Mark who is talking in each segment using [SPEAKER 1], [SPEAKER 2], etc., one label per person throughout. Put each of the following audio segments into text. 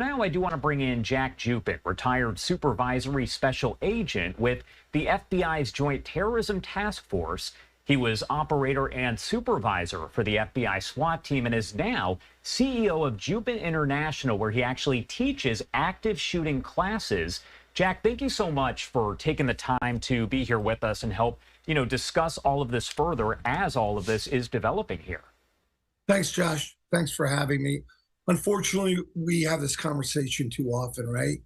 [SPEAKER 1] now, I do want to bring in Jack Jupin, retired supervisory special agent with the FBI's Joint Terrorism Task Force. He was operator and supervisor for the FBI SWAT team and is now CEO of Jupin International, where he actually teaches active shooting classes. Jack, thank you so much for taking the time to be here with us and help, discuss all of this further as all of this is developing here.
[SPEAKER 2] Thanks, Josh. Thanks for having me. Unfortunately, we have this conversation too often, right?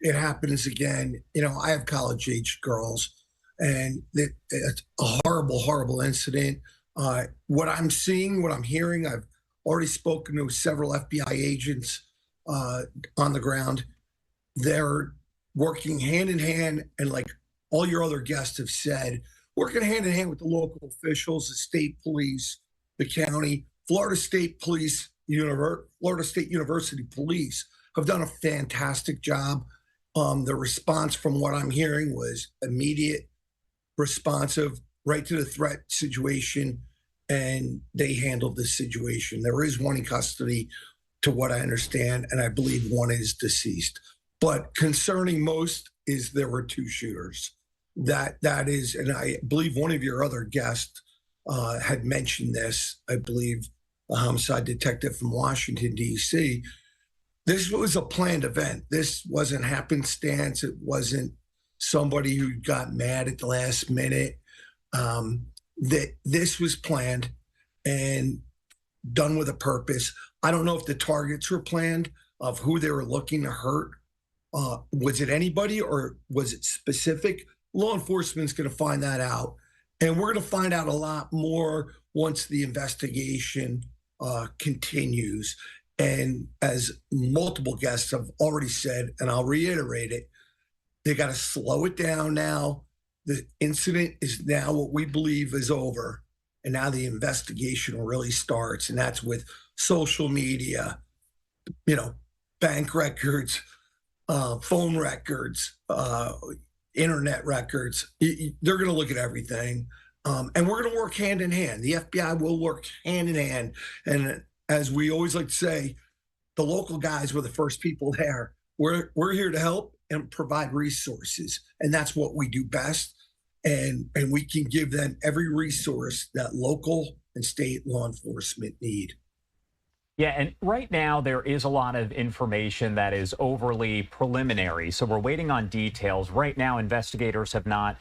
[SPEAKER 2] It happens again. I have college-age girls, and it's a horrible, horrible incident. What I'm seeing, what I'm hearing, I've already spoken to several FBI agents on the ground. They're working hand in hand, and like all your other guests have said, working hand in hand with the local officials, the state police, the county, Florida State Police, Florida State University Police have done a fantastic job. The response from what I'm hearing was immediate, responsive, right to the threat situation, and they handled this situation. There is one in custody, to what I understand, and I believe one is deceased. But concerning most is there were two shooters. That is, and I believe one of your other guests had mentioned this, I believe a homicide detective from Washington, D.C. This was a planned event. This wasn't happenstance. It wasn't somebody who got mad at the last minute. This was planned and done with a purpose. I don't know if the targets were planned of who they were looking to hurt. Was it anybody or was it specific? Law enforcement's going to find that out. And we're going to find out a lot more once the investigation continues. And as multiple guests have already said, and I'll reiterate it, they got to slow it down now. The incident is now what we believe is over. And now the investigation really starts. And that's with social media, bank records, phone records, internet records. They're going to look at everything. And we're going to work hand in hand. The FBI will work hand in hand. And as we always like to say, the local guys were the first people there. We're here to help and provide resources. And that's what we do best. And we can give them every resource that local and state law enforcement need.
[SPEAKER 1] Yeah, and right now there is a lot of information that is overly preliminary, so we're waiting on details. Right now, investigators have not,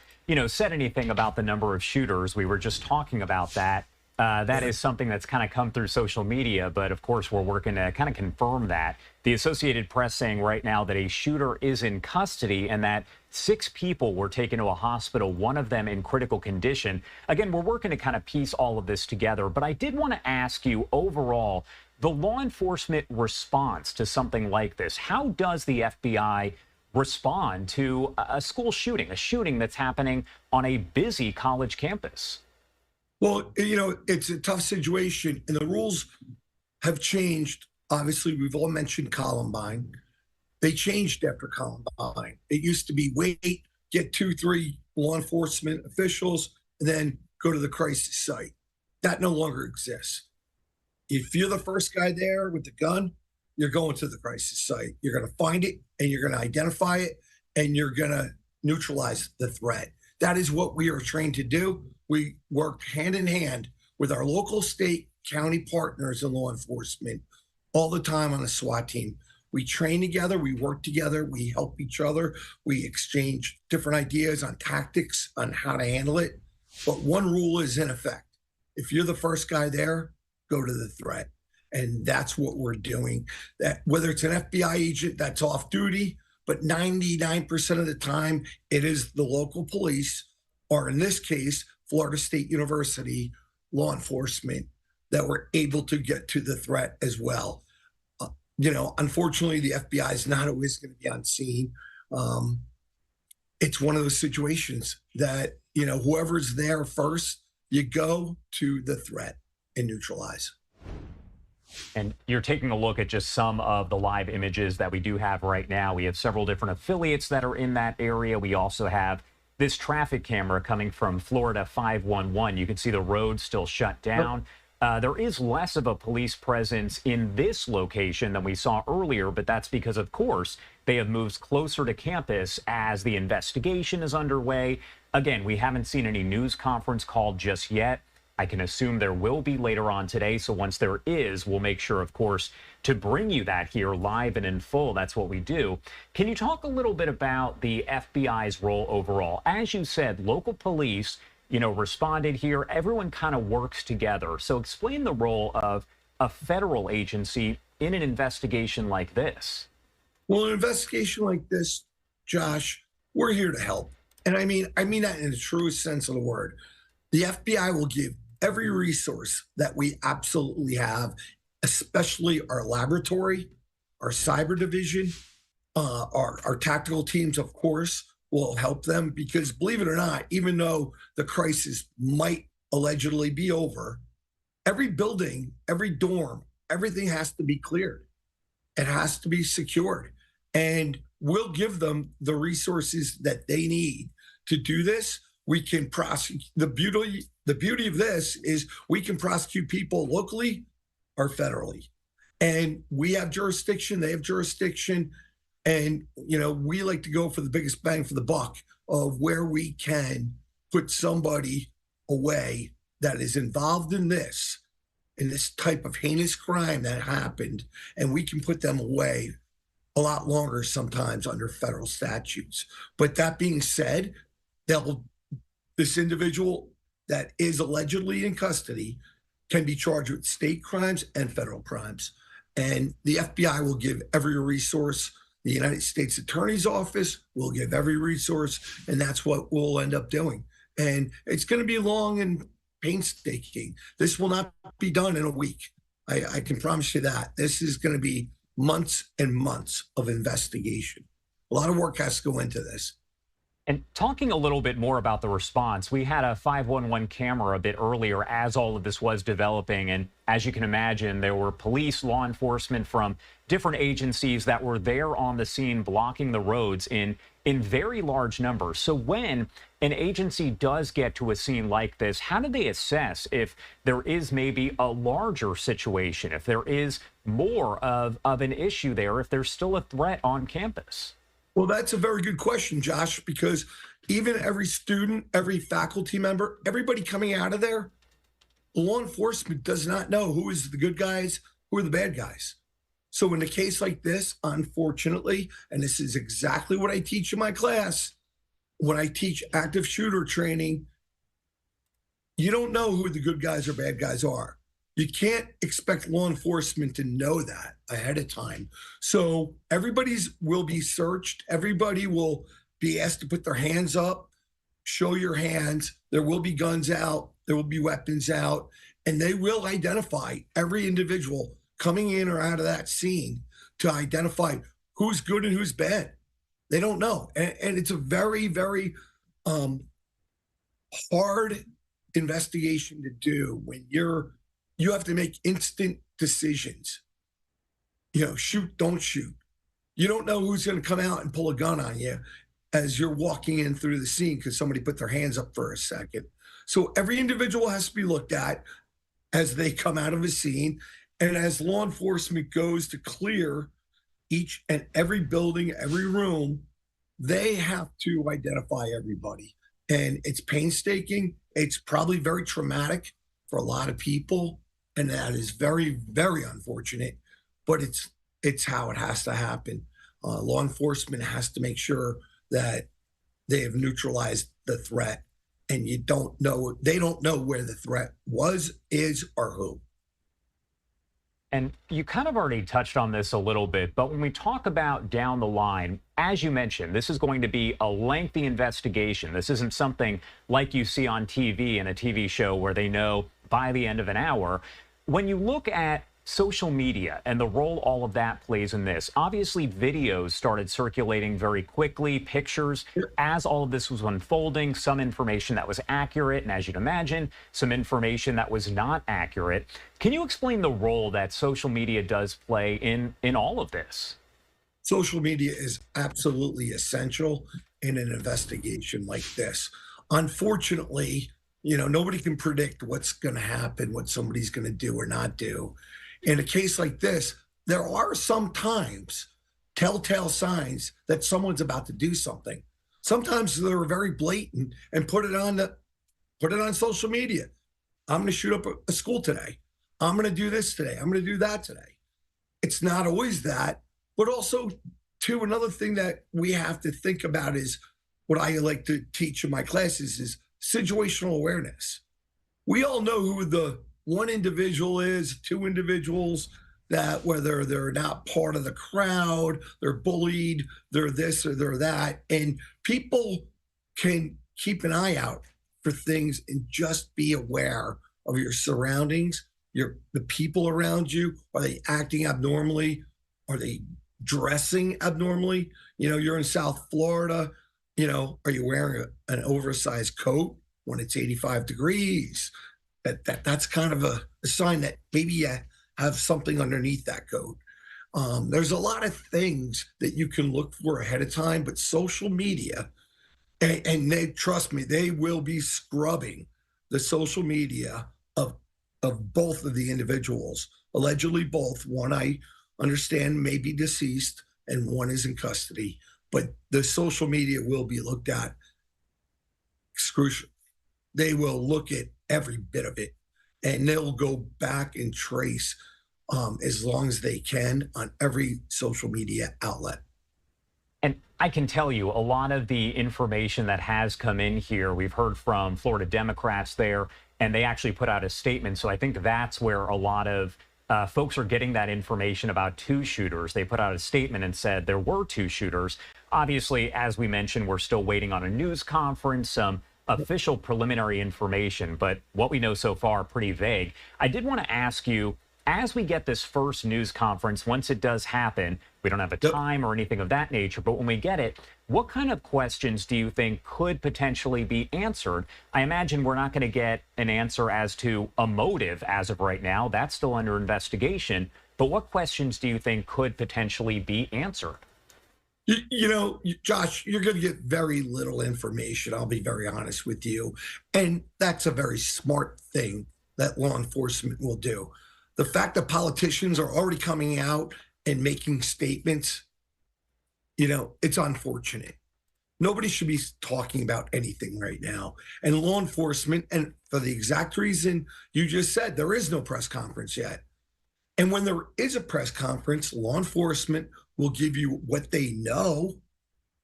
[SPEAKER 1] said anything about the number of shooters. We were just talking about that. That is something that's kind of come through social media, but of course we're working to kind of confirm that. The Associated Press saying right now that a shooter is in custody and that 6 people were taken to a hospital, one of them in critical condition. Again, we're working to kind of piece all of this together, but I did want to ask you overall, the law enforcement response to something like this. How does the FBI respond to a school shooting, a shooting that's happening on a busy college campus?
[SPEAKER 2] Well, it's a tough situation, and the rules have changed. Obviously, we've all mentioned Columbine. They changed after Columbine. It used to be wait, get 2-3 law enforcement officials, and then go to the crisis site. That no longer exists. If you're the first guy there with the gun, you're going to the crisis site. You're going to find it, and you're going to identify it, and you're going to neutralize the threat. That is what we are trained to do. We work hand in hand with our local, state, county partners and law enforcement all the time on a SWAT team. We train together, we work together, we help each other, we exchange different ideas on tactics on how to handle it. But one rule is in effect. If you're the first guy there, go to the threat. And that's what we're doing. That whether it's an FBI agent that's off duty, but 99% of the time it is the local police, or in this case, Florida State University law enforcement, that were able to get to the threat as well. Unfortunately, the FBI is not always going to be on scene. It's one of those situations that, whoever's there first, you go to the threat and neutralize.
[SPEAKER 1] And you're taking a look at just some of the live images that we do have right now. We have several different affiliates that are in that area. We also have this traffic camera coming from Florida 511. You can see the road still shut down. there is less of a police presence in this location than we saw earlier, but that's because, of course, they have moved closer to campus as the investigation is underway. Again, we haven't seen any news conference called just yet. I can assume there will be later on today. So once there is, we'll make sure, of course, to bring you that here live and in full. That's what we do. Can you talk a little bit about the FBI's role overall? As you said, local police, responded here. Everyone kind of works together. So explain the role of a federal agency in an investigation like this.
[SPEAKER 2] Well, an investigation like this, Josh, we're here to help. And I mean that in the truest sense of the word. The FBI will give every resource that we absolutely have, especially our laboratory, our cyber division, our tactical teams, of course, will help them because, believe it or not, even though the crisis might allegedly be over, every building, every dorm, everything has to be cleared. It has to be secured. And we'll give them the resources that they need to do this. We can prosecute. The beauty of this is we can prosecute people locally or federally. And we have jurisdiction, they have jurisdiction. And, we like to go for the biggest bang for the buck of where we can put somebody away that is involved in this type of heinous crime that happened. And we can put them away a lot longer sometimes under federal statutes. But that being said, this individual that is allegedly in custody can be charged with state crimes and federal crimes. And the FBI will give every resource. The United States Attorney's Office will give every resource, and that's what we'll end up doing. And it's going to be long and painstaking. This will not be done in a week. I can promise you that. This is going to be months and months of investigation. A lot of work has to go into this.
[SPEAKER 1] And talking a little bit more about the response, we had a 511 camera a bit earlier as all of this was developing. And as you can imagine, there were police, law enforcement from different agencies that were there on the scene blocking the roads in very large numbers. So when an agency does get to a scene like this, how do they assess if there is maybe a larger situation, if there is more of an issue there, if there's still a threat on campus?
[SPEAKER 2] Well, that's a very good question, Josh, because even every student, every faculty member, everybody coming out of there, law enforcement does not know who is the good guys, who are the bad guys. So in a case like this, unfortunately, and this is exactly what I teach in my class, when I teach active shooter training, you don't know who the good guys or bad guys are. You can't expect law enforcement to know that ahead of time. So everybody's will be searched. Everybody will be asked to put their hands up, show your hands. There will be guns out. There will be weapons out. And they will identify every individual coming in or out of that scene to identify who's good and who's bad. They don't know. And it's a very, very hard investigation to do when you have to make instant decisions. Shoot, don't shoot. You don't know who's going to come out and pull a gun on you as you're walking in through the scene because somebody put their hands up for a second. So every individual has to be looked at as they come out of a scene. And as law enforcement goes to clear each and every building, every room, they have to identify everybody. And it's painstaking. It's probably very traumatic for a lot of people. And that is very, very unfortunate, but it's how it has to happen. Law enforcement has to make sure that they have neutralized the threat, and they don't know where the threat was, is, or who.
[SPEAKER 1] And you kind of already touched on this a little bit, but when we talk about down the line, as you mentioned, this is going to be a lengthy investigation. This isn't something like you see on TV in a TV show where they know by the end of an hour. When you look at social media and the role all of that plays in this, obviously videos started circulating very quickly, pictures, as all of this was unfolding, some information that was accurate, and as you'd imagine, some information that was not accurate. Can you explain the role that social media does play in all of this?
[SPEAKER 2] Social media is absolutely essential in an investigation like this. Unfortunately, Nobody can predict what's going to happen, what somebody's going to do or not do. In a case like this, there are sometimes telltale signs that someone's about to do something. Sometimes they're very blatant and put it on social media. I'm going to shoot up a school today. I'm going to do this today. I'm going to do that today. It's not always that, but also, too, another thing that we have to think about is what I like to teach in my classes is situational awareness. We all know who the one individual is, two individuals that whether they're not part of the crowd, they're bullied, they're this or they're that. And people can keep an eye out for things and just be aware of your surroundings, the people around you. Are they acting abnormally? Are they dressing abnormally? You're in South Florida. Are you wearing an oversized coat when it's 85 degrees? That's kind of a sign that maybe you have something underneath that coat. There's a lot of things that you can look for ahead of time, but social media, and they trust me, they will be scrubbing the social media of both of the individuals. Allegedly both. One I understand may be deceased, and one is in custody. But the social media will be looked at excruciatingly. They will look at every bit of it, and they'll go back and trace as long as they can on every social media outlet.
[SPEAKER 1] And I can tell you a lot of the information that has come in here, we've heard from Florida Democrats there, and they actually put out a statement. So I think that's where a lot of folks are getting that information about two shooters. They put out a statement and said there were two shooters. Obviously, as we mentioned, we're still waiting on a news conference, some official preliminary information, but what we know so far, pretty vague. I did want to ask you, as we get this first news conference, once it does happen, we don't have a time or anything of that nature, but when we get it, what kind of questions do you think could potentially be answered? I imagine we're not going to get an answer as to a motive as of right now. That's still under investigation. But what questions do you think could potentially be answered?
[SPEAKER 2] Josh, you're going to get very little information. I'll be very honest with you. And that's a very smart thing that law enforcement will do. The fact that politicians are already coming out and making statements, it's unfortunate. Nobody should be talking about anything right now. And law enforcement, and for the exact reason you just said, there is no press conference yet. And when there is a press conference, law enforcement will give you what they know,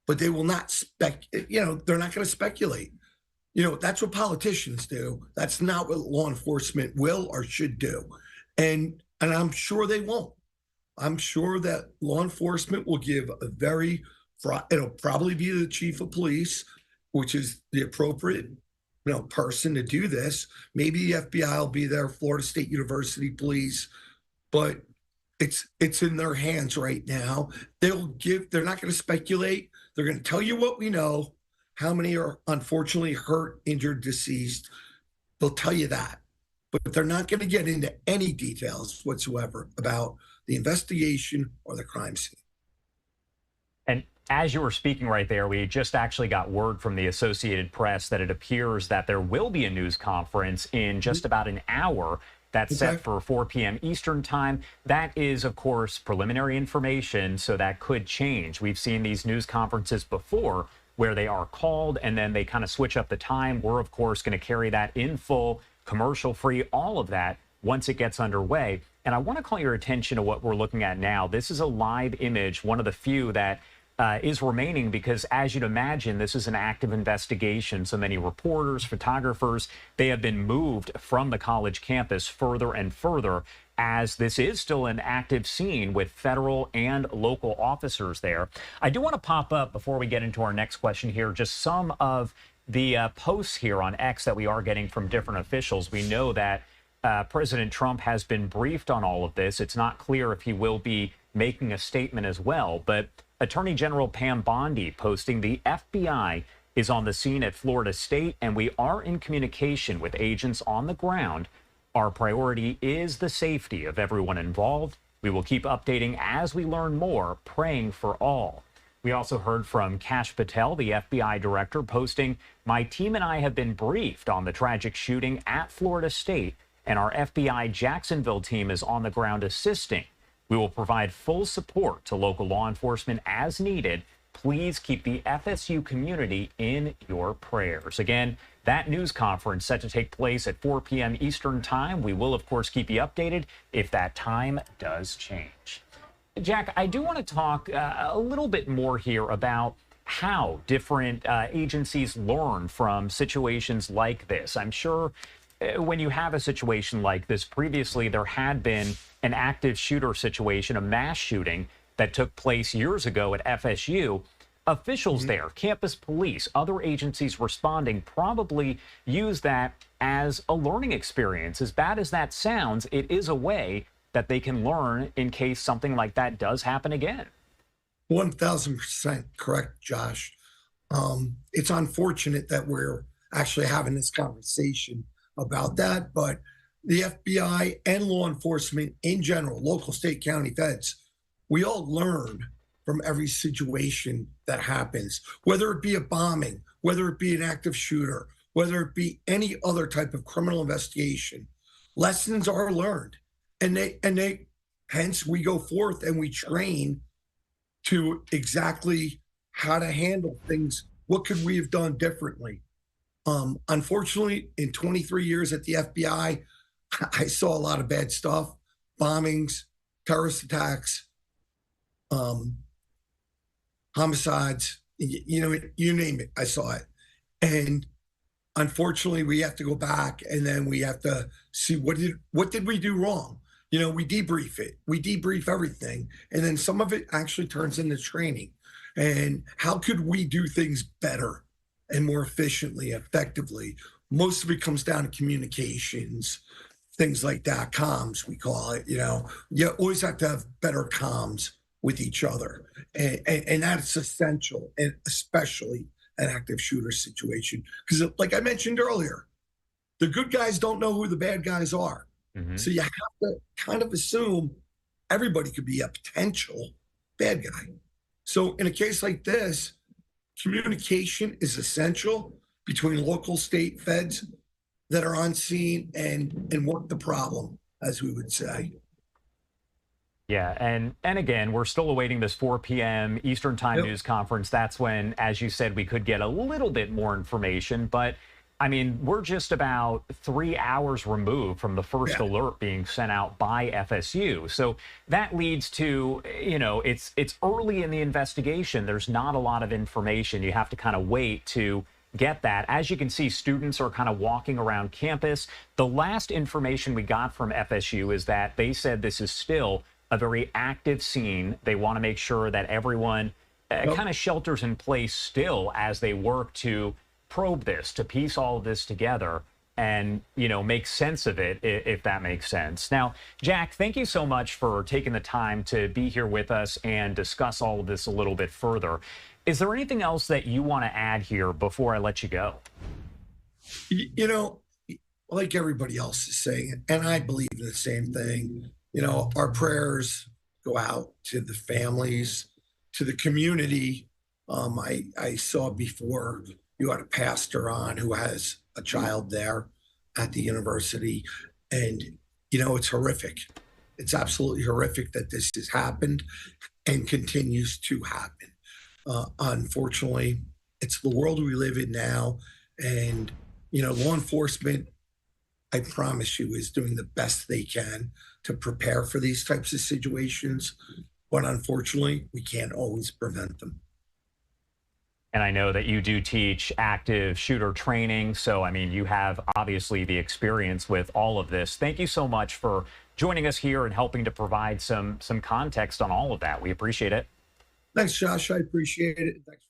[SPEAKER 2] but they will not they're not going to speculate. That's what politicians do. That's not what law enforcement will or should do. And I'm sure they won't. I'm sure that law enforcement will give it'll probably be the chief of police, which is the appropriate, person to do this. Maybe the FBI will be there, Florida State University police, but it's in their hands right now. They're not going to speculate. They're going to tell you what we know, how many are unfortunately hurt, injured, deceased. They'll tell you that. But they're not going to get into any details whatsoever about the investigation or the crime scene.
[SPEAKER 1] And as you were speaking right there, we just actually got word from the Associated Press that it appears that there will be a news conference in just about an hour. That's set for 4 p.m. Eastern time. That is, of course, preliminary information, so that could change. We've seen these news conferences before where they are called and then they kind of switch up the time. We're, of course, going to carry that in full, commercial-free, all of that once it gets underway. And I want to call your attention to what we're looking at now. This is a live image, one of the few that is remaining because, as you'd imagine, this is an active investigation. So many reporters, photographers, they have been moved from the college campus further and further as this is still an active scene with federal and local officers there. I do want to pop up before we get into our next question here, just some of the posts here on X that we are getting from different officials. We know that President Trump has been briefed on all of this. It's not clear if he will be making a statement as well, but Attorney General Pam Bondi posting the FBI is on the scene at Florida State, and we are in communication with agents on the ground. Our priority is the safety of everyone involved. We will keep updating as we learn more, praying for all. We also heard from Kash Patel, the FBI director, posting, "My team and I have been briefed on the tragic shooting at Florida State, and our FBI Jacksonville team is on the ground assisting. We will provide full support to local law enforcement as needed. Please keep the FSU community in your prayers." Again, that news conference set to take place at 4 p.m. Eastern time. We will, of course, keep you updated if that time does change. Jack, I do want to talk a little bit more here about how different agencies learn from situations like this. I'm sure when you have a situation like this, previously there had been an active shooter situation, a mass shooting that took place years ago at FSU. Officials there, campus police, other agencies responding probably use that as a learning experience. As bad as that sounds, it is a way that they can learn in case something like that does happen again.
[SPEAKER 2] 1000% correct, Josh. It's unfortunate that we're actually having this conversation about that, but the FBI and law enforcement in general, local, state, county, feds, we all learn from every situation that happens, whether it be a bombing, whether it be an active shooter, whether it be any other type of criminal investigation. Lessons are learned, and they hence we go forth and we train to exactly how to handle things. What could we have done differently? Unfortunately, in 23 years at the FBI, I saw a lot of bad stuff: bombings, terrorist attacks, homicides. You name it, I saw it. And unfortunately, we have to go back and then we have to see what did we do wrong. We debrief it. We debrief everything, and then some of it actually turns into training. And how could we do things better and more efficiently, effectively? Most of it comes down to communications, things like that, comms, we call it. You always have to have better comms with each other, and that's essential, and especially an active shooter situation, because, like I mentioned earlier, the good guys don't know who the bad guys are. So you have to kind of assume everybody could be a potential bad guy. So in a case like this, communication is essential between local, state, feds that are on scene and work the problem, as we would say.
[SPEAKER 1] Yeah, and again, we're still awaiting this 4 p.m. Eastern Time news conference. That's when, as you said, we could get a little bit more information. But I mean, we're just about 3 hours removed from the first alert being sent out by FSU. So that leads to, it's early in the investigation. There's not a lot of information. You have to kind of wait to get that. As you can see, students are kind of walking around campus. The last information we got from FSU is that they said this is still a very active scene. They want to make sure that everyone kind of shelters in place still as they work to probe this, to piece all of this together and, make sense of it, if that makes sense. Now, Jack, thank you so much for taking the time to be here with us and discuss all of this a little bit further. Is there anything else that you want to add here before I let you go?
[SPEAKER 2] Like everybody else is saying, and I believe in the same thing, our prayers go out to the families, to the community. I saw before, you had a pastor on who has a child there at the university. And, it's horrific. It's absolutely horrific that this has happened and continues to happen. Unfortunately, it's the world we live in now. And, law enforcement, I promise you, is doing the best they can to prepare for these types of situations. But unfortunately, we can't always prevent them.
[SPEAKER 1] And I know that you do teach active shooter training. So, you have obviously the experience with all of this. Thank you so much for joining us here and helping to provide some context on all of that. We appreciate it.
[SPEAKER 2] Thanks, Josh. I appreciate it. Thanks.